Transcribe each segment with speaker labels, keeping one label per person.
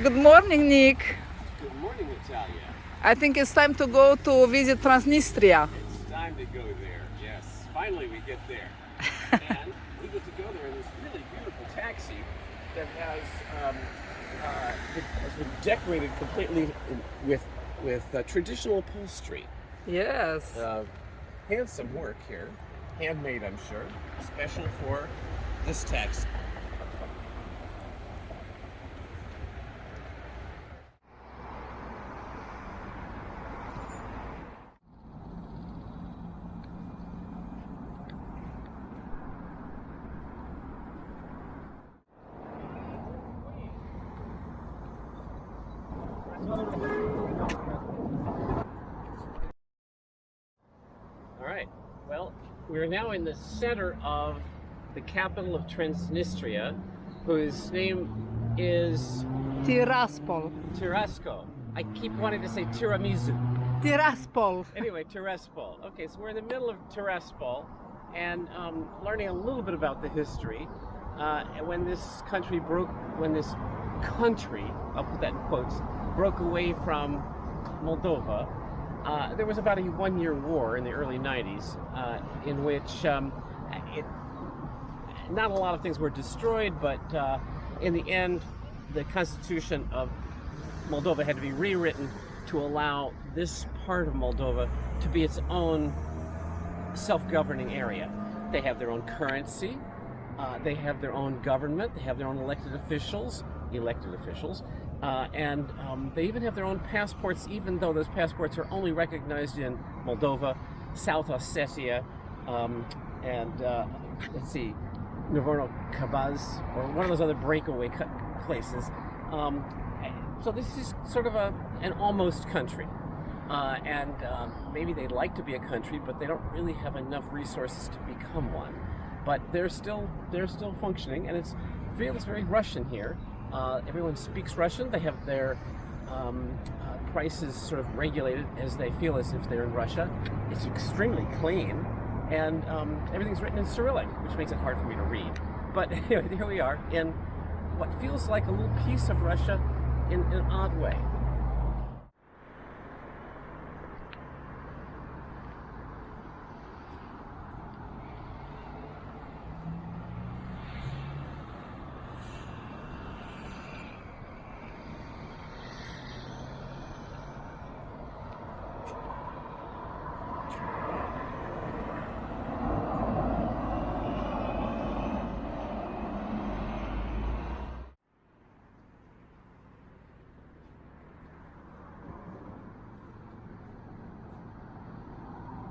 Speaker 1: Good morning, Nick.
Speaker 2: Good morning, Natalia.
Speaker 1: I think it's time to go to visit Transnistria.
Speaker 2: It's time to go there. Yes, finally we get there. And we get to go there in this really beautiful taxi that has been decorated completely with traditional upholstery.
Speaker 1: Yes.
Speaker 2: Handsome work here. Handmade, I'm sure. Special for this taxi. All right, well, we're now in the center of the capital of Transnistria, whose name is
Speaker 1: Tiraspol.
Speaker 2: Tiraspol. I keep wanting to say tiramisu.
Speaker 1: Tiraspol.
Speaker 2: Anyway, Tiraspol. Okay, so we're in the middle of Tiraspol and learning a little bit about the history. When this country, I'll put that in quotes, broke away from Moldova, there was about a one-year war in the early 90s in which not a lot of things were destroyed, but in the end, the constitution of Moldova had to be rewritten to allow this part of Moldova to be its own self-governing area. They have their own currency, they have their own government, they have their own elected officials, and they even have their own passports, even though those passports are only recognized in Moldova, South Ossetia, and let's see, Nagorno-Karabakh, or one of those other breakaway places. So this is sort of an almost country, and maybe they'd like to be a country, but they don't really have enough resources to become one. But they're still functioning, and it feels very Russian here. Everyone speaks Russian. They have their prices sort of regulated as they feel as if they're in Russia. It's extremely clean, and everything's written in Cyrillic, which makes it hard for me to read. But anyway, here we are in what feels like a little piece of Russia in an odd way.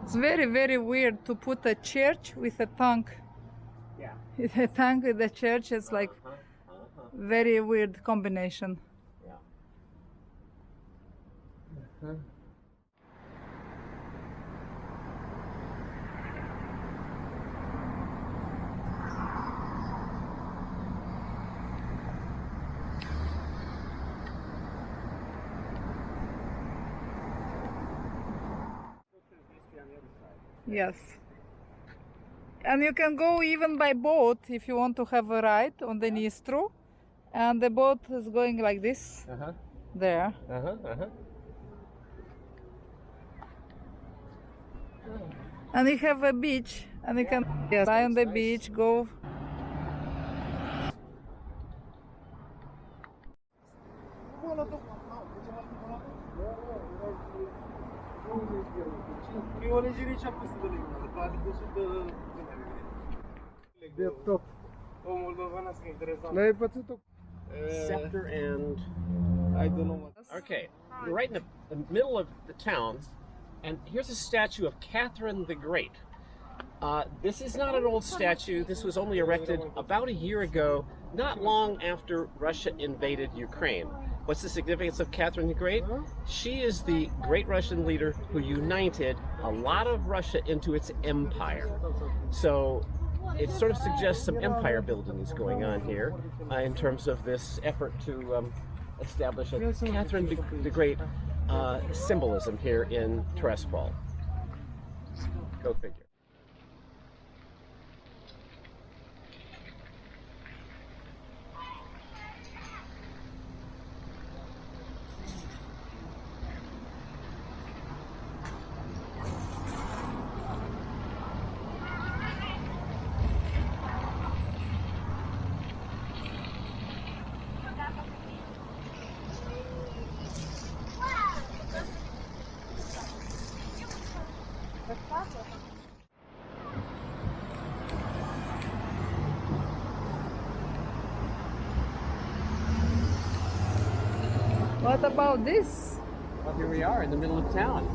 Speaker 1: It's very, very weird to put a church with a tank.
Speaker 2: Yeah.
Speaker 1: A tank with a church, it's like very weird combination.
Speaker 2: Yeah.
Speaker 1: Yes. And you can go even by boat if you want to have a ride on the Dnistru. And the boat is going like this. There. And you have a beach, and you can lie on the beach, go.
Speaker 2: Scepter and
Speaker 3: I don't know what.
Speaker 2: okay, we're right in the middle of the town, and here's a statue of Catherine the Great. This is not an old statue. This was only erected about a year ago, not long after Russia invaded Ukraine. What's the significance of Catherine the Great? She is the great Russian leader who united a lot of Russia into its empire. So it sort of suggests some empire building is going on here in terms of this effort to establish a Catherine the Great symbolism here in Tiraspol. Go figure.
Speaker 1: What about this?
Speaker 2: Here we are in the middle of town.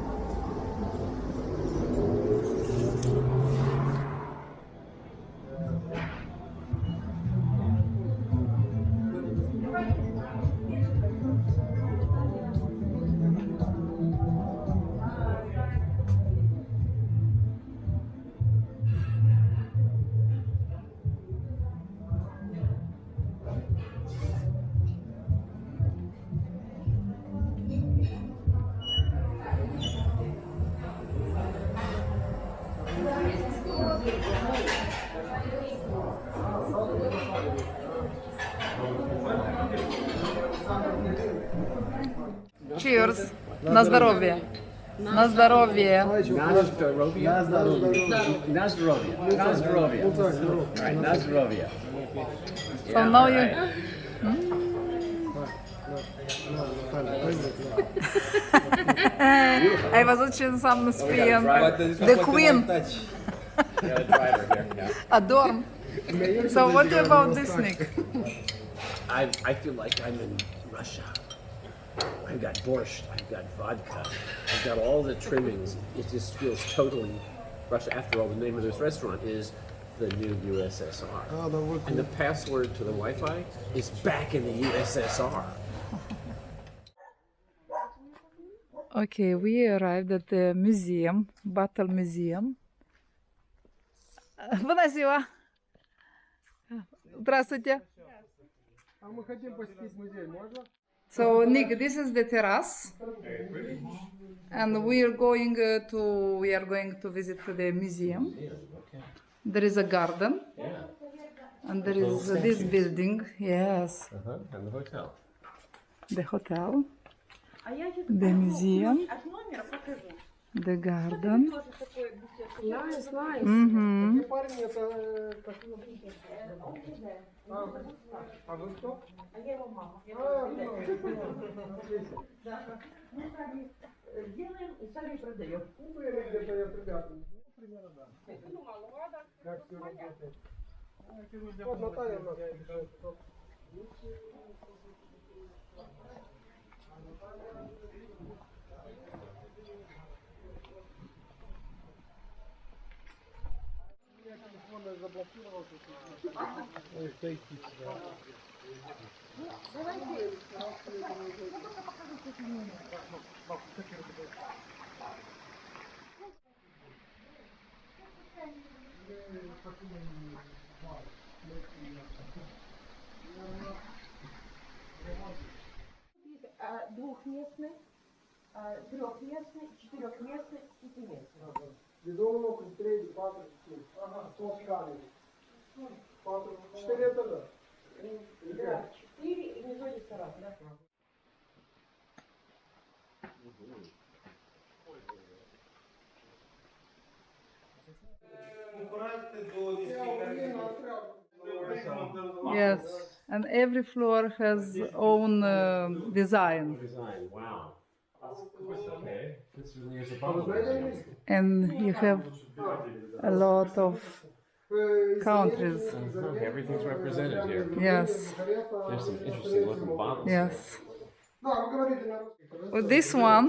Speaker 1: Cheers. На здоровье. На здоровье.
Speaker 2: Nazdarovia? Nazdarovia. Nazdarovia. All right, Nazdarovia.
Speaker 1: So now you... I was watching some Spian. The Queen.
Speaker 2: Got a driver here. Yeah.
Speaker 1: Adorn. So what about this, Nick?
Speaker 2: I feel like I'm in Russia. I've got borscht, I've got vodka, I've got all the trimmings. It just feels totally Russia. After all, the name of this restaurant is the new USSR. And the password to the Wi-Fi is back in the USSR.
Speaker 1: Okay, we arrived at the museum, Battle Museum. Bună ziua! Здравствуйте! So, Nick, this is the terrace, and we are going to visit the museum. There is a garden, and there is this building. Yes,
Speaker 2: And the hotel.
Speaker 1: the hotel, the museum, the garden.
Speaker 4: Nice, nice.
Speaker 1: Mm-hmm.
Speaker 4: Делаем и сами продаем. Двухместный, трехместный, четырехместный, пятиместный.
Speaker 3: Бидоно con 3, 4, 5. Sono scale. 4 etажа.
Speaker 4: Да, 4 и внизу ресторан, да.
Speaker 1: Yes, and every floor has own design,
Speaker 2: Wow. Okay. This really is a bottle museum.
Speaker 1: and you have a lot of countries.
Speaker 2: Everything's represented here.
Speaker 1: Yes,
Speaker 2: There's some interesting looking bottles.
Speaker 1: yes. With this one,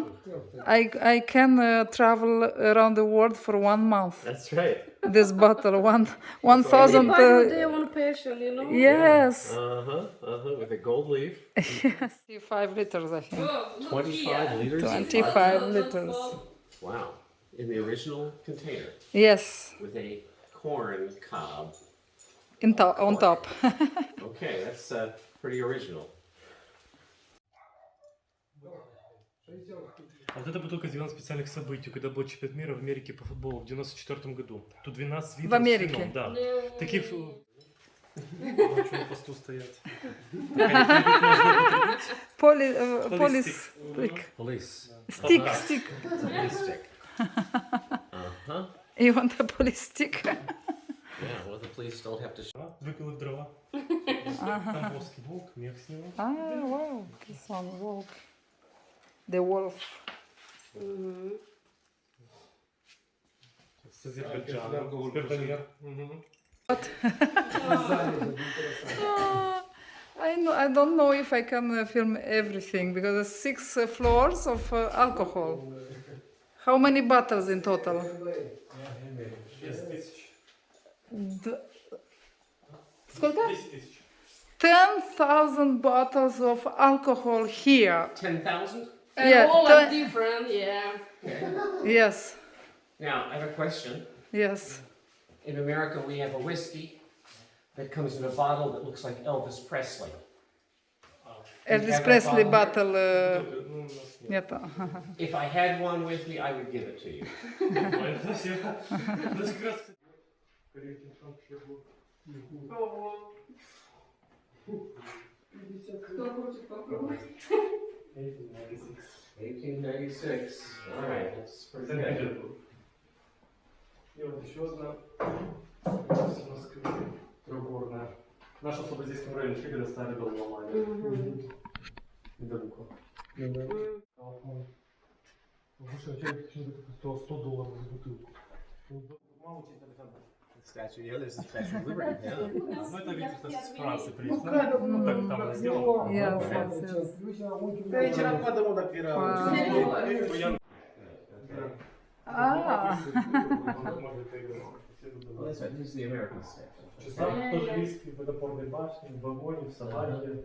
Speaker 1: I can travel around the world for 1 month.
Speaker 2: That's right.
Speaker 1: This bottle, 1,000.
Speaker 4: Their own passion, you know.
Speaker 1: Yes,
Speaker 2: With a gold leaf.
Speaker 1: yes. 5 liters, I think.
Speaker 2: 25 liters.
Speaker 1: 25 liters.
Speaker 2: Wow. In the original container
Speaker 1: Yes,
Speaker 2: with a corn cob.
Speaker 1: on top.
Speaker 2: Okay, that's pretty original.
Speaker 5: А вот эта бутылка сделана специально к событию, когда был чемпионат мира в Америке по футболу в 94 году. Тут 12 видов
Speaker 1: В Америке?
Speaker 5: с вином, да. Таких... Ночью на посту стоят.
Speaker 1: Полистик.
Speaker 2: Police.
Speaker 1: Stick.
Speaker 2: Police stick.
Speaker 1: You want a polystick?
Speaker 2: Yeah, well, the police don't have to.
Speaker 5: Выпила в дрова. Там плоский волк, мех с него.
Speaker 1: Ah, wow. This one, wolf. The wolf.
Speaker 5: С Азербайджана. Спиртонер.
Speaker 1: I don't know if I can film everything because there's 6 floors of alcohol. How many bottles in total? 10,000 bottles of alcohol here.
Speaker 2: 10,000?
Speaker 4: And
Speaker 1: Yeah,
Speaker 4: all are different, yeah.
Speaker 1: Yes,
Speaker 2: Now, I have a question.
Speaker 1: yes.
Speaker 2: In America, we have a whiskey that comes in a bottle that looks like Elvis Presley.
Speaker 1: Elvis
Speaker 2: have
Speaker 1: Presley
Speaker 2: that
Speaker 1: bottle.
Speaker 5: Ну, у нас нет.
Speaker 1: Нет.
Speaker 2: If I had one with me, I would give it to you.
Speaker 5: Ой, спасибо. Ну, как раз,
Speaker 4: Ого. Кто хочет попробовать?
Speaker 2: 1896. All right, that's pretty good.
Speaker 5: И вот еще одна. Здесь у нас трехгорная. Наша особо здесь в районе, когда старый дом ломали. Недалеко. Слушай, а что $100 за бутылку?
Speaker 2: Statue, yeah, there's the Statue of Liberty. Yeah.
Speaker 5: Ну, это, видите, с Франции приехали. Ну, так там сделано.
Speaker 1: Yes, yes, yes.
Speaker 3: Вечером подумал, так и
Speaker 2: Well, that's right. Here's the American statue.
Speaker 5: Часах тоже виски в водопорной башне, в вагоне, в собаке.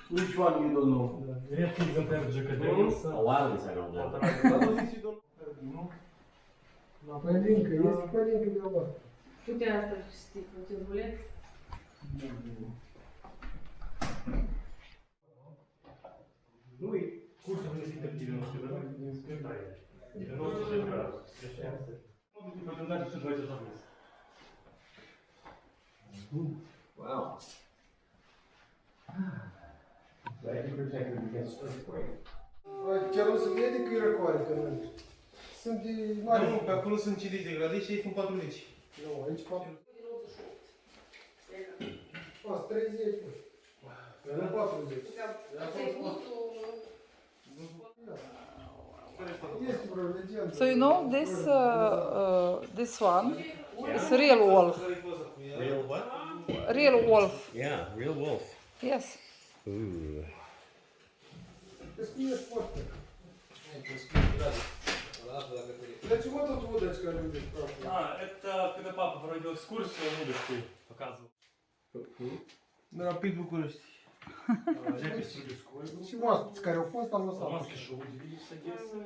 Speaker 3: Which one you don't know?
Speaker 5: Редкий экземпляр Джека Дэниелса.
Speaker 2: A lot of these I don't know.
Speaker 3: Полинка, есть полинка голова.
Speaker 4: У тебя остаточный турбулент.
Speaker 5: Ну и курс английский 90 годов не вспоминает. 96 градусов. Встречаемся. Ну, дальше давайте забыть.
Speaker 2: Wow. Glad you protected against earthquake.
Speaker 3: Chiar să vede că e răcoare, că sunt de mare.
Speaker 6: Nu, pe acolo sunt 50 de grade și aici sunt 40.
Speaker 3: Nu, aici 4. Asta 30. Era 40. Este vreo legendă.
Speaker 1: So you know this one is real wolf.
Speaker 2: Real what?
Speaker 1: Real wolf.
Speaker 2: Yeah, real wolf.
Speaker 1: Yes.
Speaker 2: Ooh.
Speaker 3: Descrie foarte. Для чего тут удочка любит?
Speaker 5: Это когда папа проводил экскурсию, он удочку показывал.
Speaker 6: Rapid București.
Speaker 5: Лекарь Трубецкой.
Speaker 3: Și oaspeți care au fost, am lăsat.
Speaker 5: Алмазский шоу удивились с Одессы.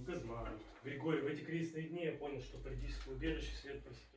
Speaker 5: Газман. Григорий, в эти кризисные дни я понял, что политическое убежище свет просит.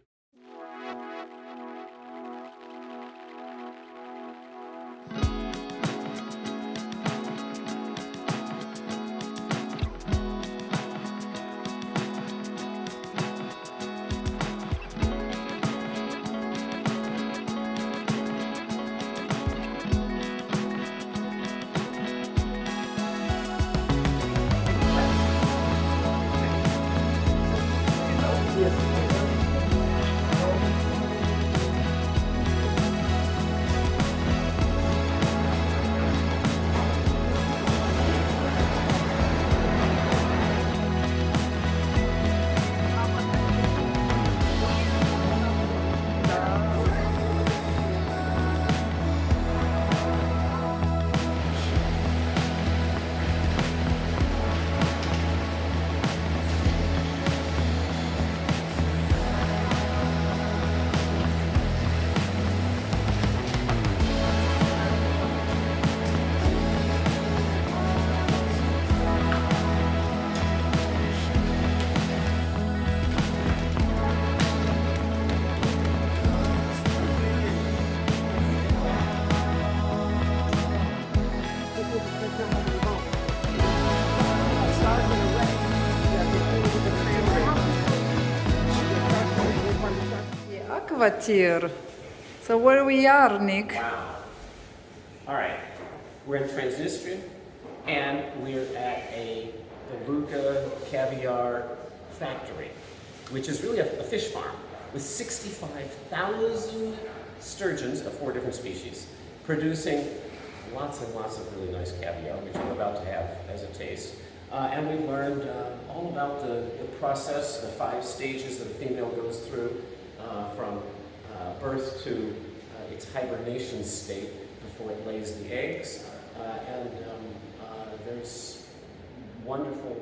Speaker 1: Aquatier. So where we are, Nick?
Speaker 2: Wow. All right. We're in Transnistria, and we're at a beluga caviar factory, which is really a fish farm with 65,000 sturgeons of 4 different species, producing lots and lots of really nice caviar, which we're about to have as a taste. And we've learned all about the process, the 5 stages that a female goes through from birth to its hibernation state before it lays the eggs. And there's wonderful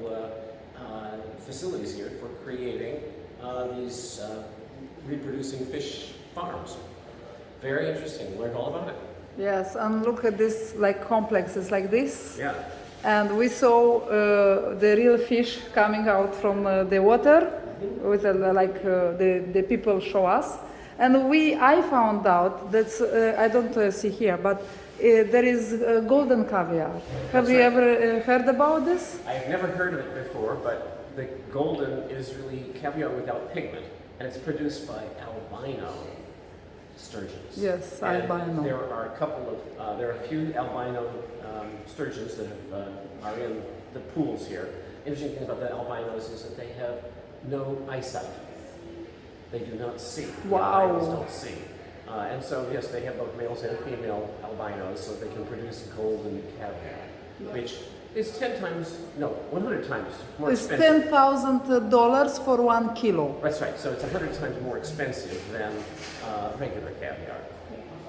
Speaker 2: facilities here for creating these reproducing fish farms. Very interesting. Learned all about it.
Speaker 1: Yes, and look at this like complexes like this.
Speaker 2: Yeah.
Speaker 1: And we saw the real fish coming out from the water, with the people show us. And I found out that I don't see here, but there is golden caviar. Have you ever heard about this?
Speaker 2: I've never heard of it before, but the golden is really caviar without pigment, and it's produced by albino sturgeons.
Speaker 1: Yes,
Speaker 2: And
Speaker 1: albino.
Speaker 2: there are a few albino sturgeons that are in the pools here. Interesting thing about the albinos is that they have no eyesight. They do not see.
Speaker 1: Wow.
Speaker 2: The albinos don't see. And so, yes, they have both males and female albinos, so they can produce golden caviar, which is 100 times more
Speaker 1: It's
Speaker 2: expensive.
Speaker 1: $10,000 for 1 kilo.
Speaker 2: That's right, so it's 100 times more expensive than regular caviar.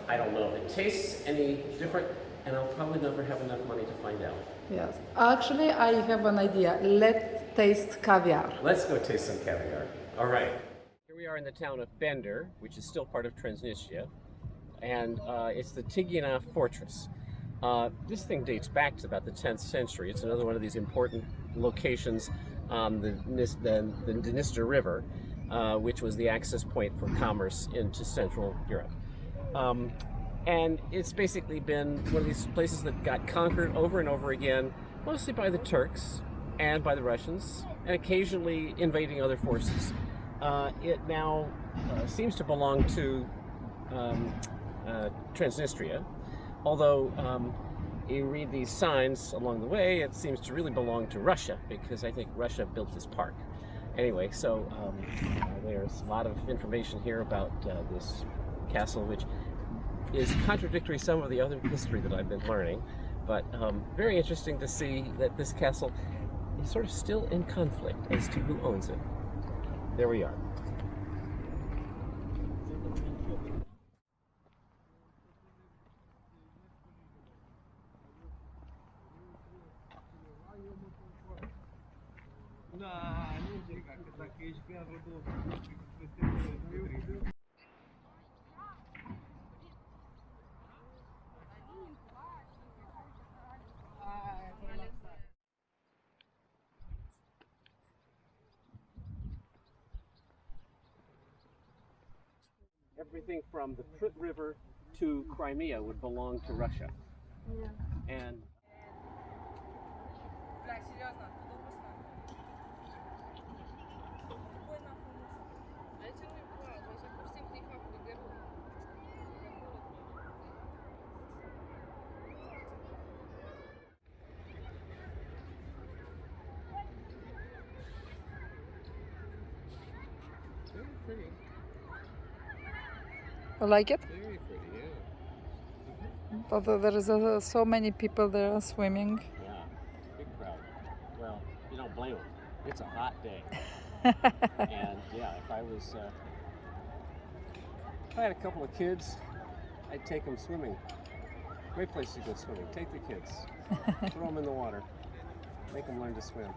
Speaker 2: I don't know if it tastes any different, and I'll probably never have enough money to find out.
Speaker 1: Yes. Actually, I have an idea. Let's taste caviar.
Speaker 2: Let's go taste some caviar. All right. Here we are in the town of Bender, which is still part of Transnistria, and it's the Tighina Fortress. This thing dates back to about the 10th century. It's another one of these important locations on the Dniester River, which was the access point for commerce into Central Europe. And it's basically been one of these places that got conquered over and over again, mostly by the Turks and by the Russians, and occasionally invading other forces. It now seems to belong to Transnistria, although you read these signs along the way, it seems to really belong to Russia, because I think Russia built this park. Anyway, so there's a lot of information here about this castle, which is contradictory to some of the other history that I've been learning, but very interesting to see that this castle is sort of still in conflict as to who owns it. There we are. Everything from the Prut River to Crimea would belong to Russia. Yeah. And very pretty.
Speaker 1: You like it?
Speaker 2: Very pretty, yeah.
Speaker 1: But there is so many people there swimming.
Speaker 2: Yeah, big crowd. Well, you don't blame them. It's a hot day. And yeah, if I had a couple of kids, I'd take them swimming. Great place to go swimming. Take the kids, throw them in the water, make them learn to swim.